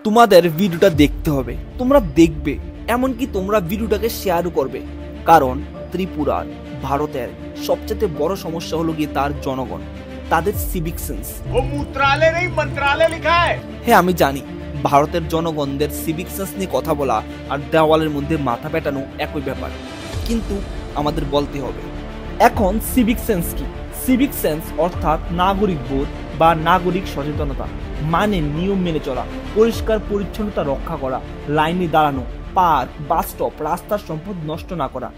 তোমাদের ভিডিওটা দেখতে হবে, তোমরা দেখবে, এমনকি তোমরা ভিডিওটাকে শেয়ারও করবে। কারণ ত্রিপুরার, ভারতের সবচেয়ে বড় সমস্যা হলো গিয়ে তার জনগণ, তাদের সিভিক সেন্স। वो मूत्रालय नहीं मंत्रालय लिखा है। হ্যাঁ আমি জানি, ভারতের জনগণদের সিভিক সেন্স নিয়ে কথা বলা আর দেওয়ালের মধ্যে মাথা পেটানো একই ব্যাপার, কিন্তু আমাদের বলতে হবে। এখন সিভিক সেন্স কি? সিভিক সেন্স অর্থাৎ নাগরিক বোধ বা নাগরিক সচেতনতা, মানে নিয়ম মেনে চলা, পরিষ্কার পরিচ্ছন্নতা রক্ষা করা, লাইনে দাঁড়ানো, পার্ক, বাস স্টপ, রাস্তার সম্পদ নষ্ট না করা।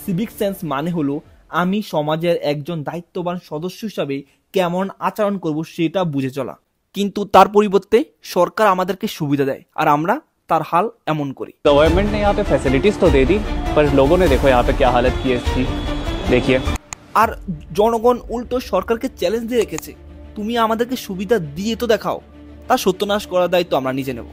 সিভিক সেন্স মানে হলো আমি সমাজের একজন দায়িত্ববান সদস্য হিসাবে কেমন আচরণ করব সেটা বুঝে চলা। কিন্তু তার পরিবর্তে সরকার আমাদেরকে সুবিধা দেয় আর আমরা তার হাল এমন করি। गवर्नमेंट ने यहाँ पे फैसिलिटीज तो दे दी, पर लोगों ने देखो यहाँ पे क्या हालत की है इसकी, देखिए। আর জনগণ উল্টো সরকারকে চ্যালেঞ্জ দিয়ে রেখেছে, তুমি আমাদেরকে সুবিধা দিয়ে তো দেখাও, তা সত্যনাশ করার দায়িত্ব আমরা নিজে নেব।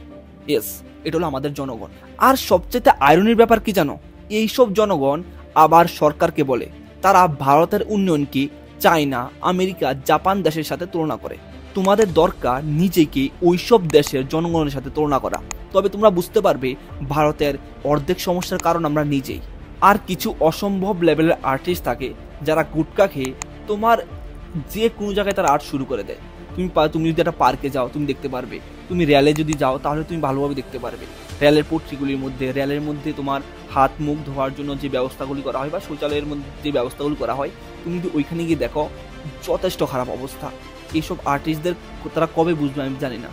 ইয়েস, এটা হলো আমাদের জনগণ। আর সবচেয়ে আয়রনির ব্যাপার কি জানো? এইসব জনগণ আবার সরকারকে বলে তারা ভারতের উন্নয়নকে চায়না, আমেরিকা, জাপান দেশের সাথে তুলনা করে। তোমাদের দরকার নিজেকে ওইসব দেশের জনগণের সাথে তুলনা করা, তবে তোমরা বুঝতে পারবে ভারতের অর্ধেক সমস্যার কারণ আমরা নিজেই। আর কিছু অসম্ভব লেভেলের আর্টিস্ট থাকে যারা গুটকা খেয়ে তোমার যে কোনো জায়গায় তারা আর্ট শুরু করে দেয়। তুমি যদি একটা পার্কে যাও তুমি দেখতে পারবে, তুমি রেলে যদি যাও তাহলে তুমি ভালোভাবে দেখতে পারবে। রেলের রেলের মধ্যে তোমার হাত মুখ ধোয়ার জন্য যে ব্যবস্থাগুলি করা হয় বা শৌচালয়ের মধ্যে যে ব্যবস্থাগুলি করা হয়, তুমি যদি ওইখানে গিয়ে দেখো যথেষ্ট খারাপ অবস্থা। এইসব আর্টিস্টদের তারা কবে বুঝবে আমি জানি না।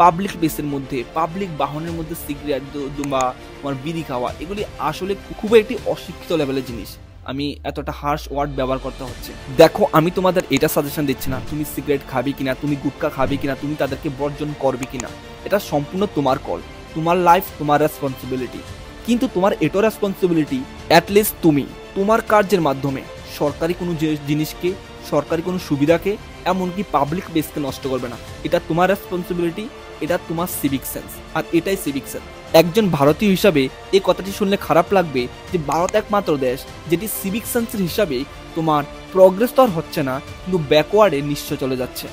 পাবলিক প্লেসের মধ্যে, পাবলিক বাহনের মধ্যে সিগারেট বা তোমার বিড়ি খাওয়া, এগুলি আসলে খুবই একটি অশিক্ষিত লেভেলের জিনিস। আমি এতটা হার্শ ওয়ার্ড ব্যবহার করতে হচ্ছে। দেখো, আমি তোমাদের এটা সাজেশন দিচ্ছি না তুমি সিগারেট খাবি কিনা, তুমি গুটখা খাবি কিনা, তুমি তাদেরকে বর্জন করবে কিনা, এটা সম্পূর্ণ তোমার কল, তোমার লাইফ, তোমার রেসপন্সিবিলিটি। কিন্তু তোমার এটাও রেসপন্সিবিলিটি অ্যাটলিস্ট তুমি তোমার কার্যের মাধ্যমে সরকারি কোনো জিনিসকে, সরকারি কোনো সুবিধাকে, এমনকি পাবলিক প্লেসকে নষ্ট করবে না। এটা তোমার রেসপন্সিবিলিটি, এটা তোমার সিভিক সেন্স, আর এটাই সিভিক সেন্স। একজন ভারতীয় হিসাবে এই কথাটি শুনলে খারাপ লাগবে যে ভারত একমাত্র দেশ যেটি সিভিক সেন্সের হিসাবে তোমার প্রগ্রেস তো আর হচ্ছে না, কিন্তু ব্যাকওয়ার্ডে নিশ্চয় চলে যাচ্ছে।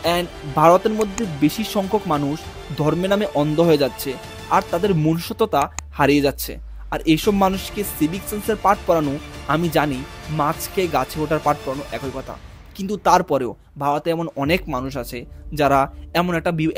অ্যান্ড ভারতের মধ্যে বেশি সংখ্যক মানুষ ধর্মের নামে অন্ধ হয়ে যাচ্ছে আর তাদের মনুষ্যত্বতা হারিয়ে যাচ্ছে। আর এইসব মানুষকে সিভিক সেন্সের পাঠ পড়ানো, আমি জানি মাছ খেয়ে গাছে ওঠার পাঠ পড়ানো একই কথা, কিন্তু তারপরেও ভারতে এমন অনেক মানুষ আছে যারা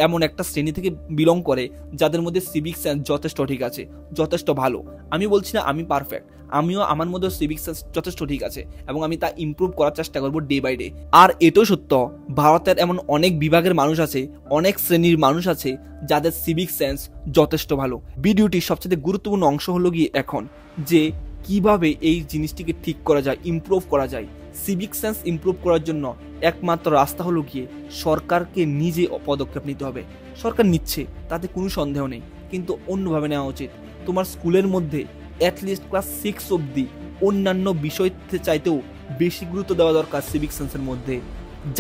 এমন একটা শ্রেণী থেকে বিলং করে যাদের মধ্যে সিভিক সেন্স যথেষ্ট ঠিক আছে, যথেষ্ট ভালো। আমি বলছি না আমি পারফেক্ট, আমিও আমার মধ্যে সিভিক সেন্স যথেষ্ট ঠিক আছে এবং আমি তা ইমপ্রুভ করার চেষ্টা করবো ডে বাই ডে। আর এটাও সত্য, ভারতের এমন অনেক বিভাগের মানুষ আছে, অনেক শ্রেণীর মানুষ আছে যাদের সিভিক সেন্স যথেষ্ট ভালো। ভিডিওটির সবচেয়ে গুরুত্বপূর্ণ অংশ হলো গিয়ে এখন যে কিভাবে এই জিনিসটিকে ঠিক করা যায়, ইমপ্রুভ করা যায়। সিভিক সেন্স ইমপ্রুভ করার জন্য একমাত্র রাস্তা হলো গিয়ে সরকারকে নিজে পদক্ষেপ নিতে হবে। সরকার নিচ্ছে তাতে কোনো সন্দেহ নেই, কিন্তু অন্যভাবে নেওয়া উচিত। তোমার স্কুলের মধ্যে অ্যাটলিস্ট ক্লাস 6 অবধি অন্যান্য বিষয় চাইতেও বেশি গুরুত্ব দেওয়া দরকার সিভিক সেন্সের মধ্যে।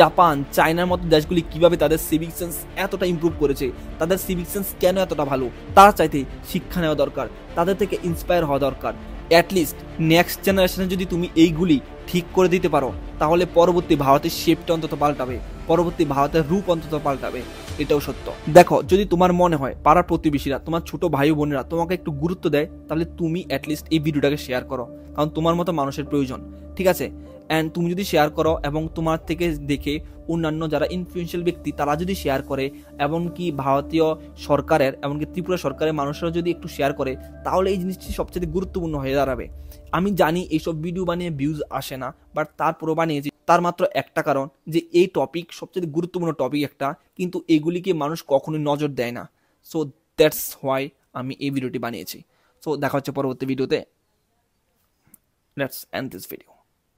জাপান, চায়নার মতো দেশগুলি কিভাবে তাদের সিভিক সেন্স এতটা ইমপ্রুভ করেছে, তাদের সিভিক সেন্স কেন এতটা ভালো, তারা চাইতে শিক্ষা নেওয়া দরকার, তাদের থেকে ইন্সপায়ার হওয়া দরকার। অ্যাটলিস্ট নেক্সট জেনারেশনে যদি তুমি এইগুলি ঠিক করে দিতে পারো তাহলে পরবর্তী ভারতের শেপটা অন্তত পাল্টাবে, পরবর্তী ভারতের রূপ অন্তত পাল্টাবে। এটাও সত্য। দেখো, যদি তোমার মনে হয় পাড়ার প্রতিবেশীরা, তোমার ছোট ভাই বোনেরা তোমাকে একটু গুরুত্ব দেয়, তাহলে তুমি অ্যাটলিস্ট এই ভিডিওটাকে শেয়ার করো, কারণ তোমার মতো মানুষের প্রয়োজন, ঠিক আছে? অ্যান্ড তুমি যদি শেয়ার করো এবং তোমার থেকে দেখে অন্যান্য যারা ইনফ্লুয়েন্সিয়াল ব্যক্তি তারা যদি শেয়ার করে, এমনকি ভারতীয় সরকারের, এমনকি ত্রিপুরা সরকারের মানুষরা যদি একটু শেয়ার করে, তাহলে এই জিনিসটি সবচেয়ে গুরুত্বপূর্ণ হয়ে দাঁড়াবে। আমি জানি এইসব ভিডিও বানিয়ে ভিউজ আসে না, বাট তারপরও বানিয়েছি, তার মাত্র একটা কারণ যে এই টপিক সবচেয়ে গুরুত্বপূর্ণ টপিক একটা, কিন্তু এগুলিকে মানুষ কখনোই নজর দেয় না। সো দ্যাটস হোয়াই আমি এই ভিডিওটি বানিয়েছি। সো দেখা হচ্ছে পরবর্তী ভিডিওতে। Let's and this video.